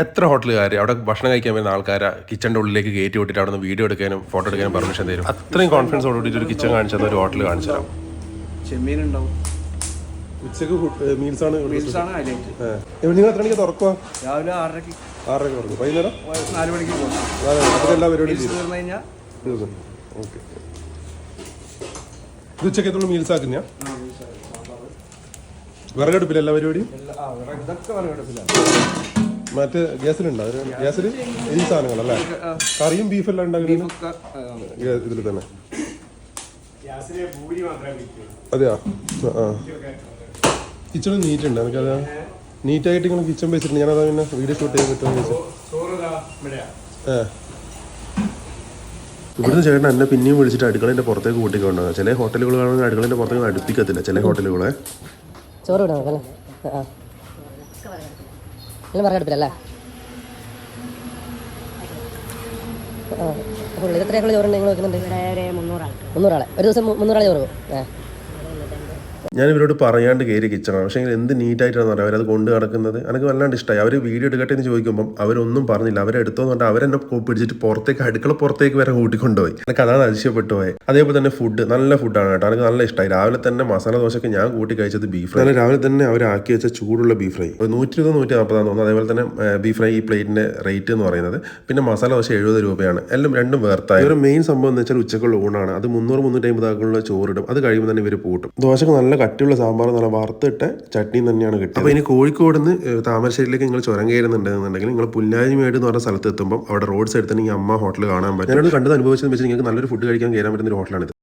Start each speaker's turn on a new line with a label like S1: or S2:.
S1: എത്ര ഹോട്ടലുകാർ അവിടെ ഭക്ഷണം കഴിക്കാൻ വരുന്ന ആൾക്കാരെ കിച്ചൻ്റെ ഉള്ളിലേക്ക് കയറ്റി വിട്ടിട്ട് അവിടെ നിന്ന് വീഡിയോ എടുക്കാനും ഫോട്ടോ എടുക്കാനും പെർമിഷൻ തരും. അത്രയും കോൺഫിഡൻസ് കൂടിയിട്ട് ഒരു കിച്ചൺ കാണിച്ചത് ഒരു ഹോട്ടൽ കാണിച്ചു തരാം.
S2: ചെമ്മീൻ ഉണ്ടാവും.
S1: ഉച്ചക്ക് മീൽസാണ്.
S2: നിങ്ങൾ
S1: എത്ര മണിക്ക് തുറക്കുക?
S2: രാവിലെ 6:30
S1: തുറക്കും. വൈകുന്നേരം
S2: 4 മണിക്ക് പോകും.
S1: എല്ലാ പരിപാടിയും
S2: തീർന്നു കഴിഞ്ഞാൽ
S1: ഓക്കെ. ഇത് ഉച്ചക്കത്തുള്ള മീൽസ് ആക്കുന്ന വിറകടുപ്പില്ല എല്ലാ പരിപാടിയും.
S2: ഇതൊക്കെ വിറകടുപ്പിലാണ്.
S1: മറ്റേ ഗ്യാസിലുണ്ടോ? ഗ്യാസിൽ ഈ സാധനങ്ങളല്ലേ? കറിയും ബീഫെല്ലാം ഉണ്ടാകുന്നത് ഇതിൽ തന്നെ. അതെയാ? കിച്ചൺ നീറ്റ് ഉണ്ട്. എനിക്കത് നീറ്റായിട്ട് ഇങ്ങനെ കിച്ചൺ വെച്ചിട്ടുണ്ട്. ഞാനത് പിന്നെ വീഡിയോ ഷൂട്ട് ചെയ്യാൻ പറ്റുമെന്ന് ചോദിച്ചു. ഇവിടുന്ന് ചേട്ടൻ എന്നെ പിന്നെയും വിളിച്ചിട്ട് അടുക്കളേൻ്റെ പുറത്തേക്ക് കൂട്ടിക്കൊണ്ടാകും. ചില ഹോട്ടലുകളാണെങ്കിൽ അടുക്കളേൻ്റെ പുറത്തേക്ക് അടുപ്പിക്കത്തില്ല. ചില ഹോട്ടലുകളെ
S3: ചോറ് വിടാം. പറയടുപ്പില്ലല്ലേ? അപ്പോൾ ഇത് എത്രയൊക്കെ ചോറുണ്ട് നിങ്ങൾ വെക്കുന്നുണ്ട്? 300 ആളെ ഒരു ദിവസം 300 ആളെ ചോറ് പോകും.
S1: ഞാൻ ഇവരോട് പറയാണ്ട് കയറി കിച്ചണാണ്. പക്ഷേ എന്ത് നീറ്റായിട്ടാണെന്ന് പറയാം അവരത് കൊണ്ട് നടക്കുന്നത്. എനിക്ക് വല്ലാണ്ട് ഇഷ്ടമായി. അവർ വീഡിയോ എടുക്കട്ടെ എന്ന് ചോദിക്കുമ്പം അവരൊന്നും പറഞ്ഞില്ല. അവരെടുത്തോന്ന് പറഞ്ഞാൽ അവരെന്നെ പിടിച്ചിട്ട് പുറത്തേക്ക് അടുക്കള പുറത്തേക്ക് വരെ കൂട്ടിക്കൊണ്ടുപോയി. എനിക്ക് അതാണ് അതിശയപ്പെട്ടു പോയി. അതേപോലെ തന്നെ ഫുഡ് നല്ല ഫുഡാണ് കേട്ടോ. എനിക്ക് നല്ല ഇഷ്ടമായി. രാവിലെ തന്നെ മസാല ദോശയ്ക്ക് ഞാൻ കൂട്ടി കഴിച്ചത് ബീഫ് ഫ്രൈ. രാവിലെ തന്നെ അവരാക്കി വെച്ച ചൂടുള്ള ബീഫ് ഫ്രൈ 120-140 തോന്നുന്നു. അതേപോലെ തന്നെ ബീഫ് ഫ്രൈ ഈ പ്ലേറ്റിൻ്റെ റേറ്റ് എന്ന് പറയുന്നത്. പിന്നെ മസാല ദോശ 70 രൂപയാണ്. എല്ലാം രണ്ടും വേർത്തായി. ഒരു മെയിൻ സംഭവം എന്ന് വെച്ചാൽ ഉച്ചക്കുള്ള ഊണാണ്. അത് 300-350 ആക്കുള്ള ചോറിടും. അത് കഴിയുമ്പോൾ തന്നെ ഇവർ പൂട്ടും. ദോശക്ക് നല്ല കട്ടിയുള്ള സാമ്പാർ നല്ല വറുത്തിട്ട് ചട്നിയും തന്നെയാണ് കിട്ടുന്നത്. അപ്പോൾ ഇനി കോഴിക്കോട് നിന്ന് താമരശ്ശേരിയിലേക്ക് നിങ്ങൾ ചുരം കയറുന്നുണ്ടെന്നുണ്ടെങ്കിൽ നിങ്ങൾ പുല്ലാരിമേട് എന്ന് പറഞ്ഞ സ്ഥലത്ത് എത്തുമ്പോൾ അവിടെ റോഡ് സൈഡിൽ തന്നെ ഈ അമ്മ ഹോട്ടൽ കാണാൻ പറ്റും. ഞാനത് കണ്ടത് അനുഭവിച്ചതെന്ന് വെച്ചാൽ നിങ്ങൾക്ക് നല്ലൊരു ഫുഡ് കഴിക്കാൻ കയറാൻ പറ്റുന്ന ഒരു ഹോട്ടലാണിത്.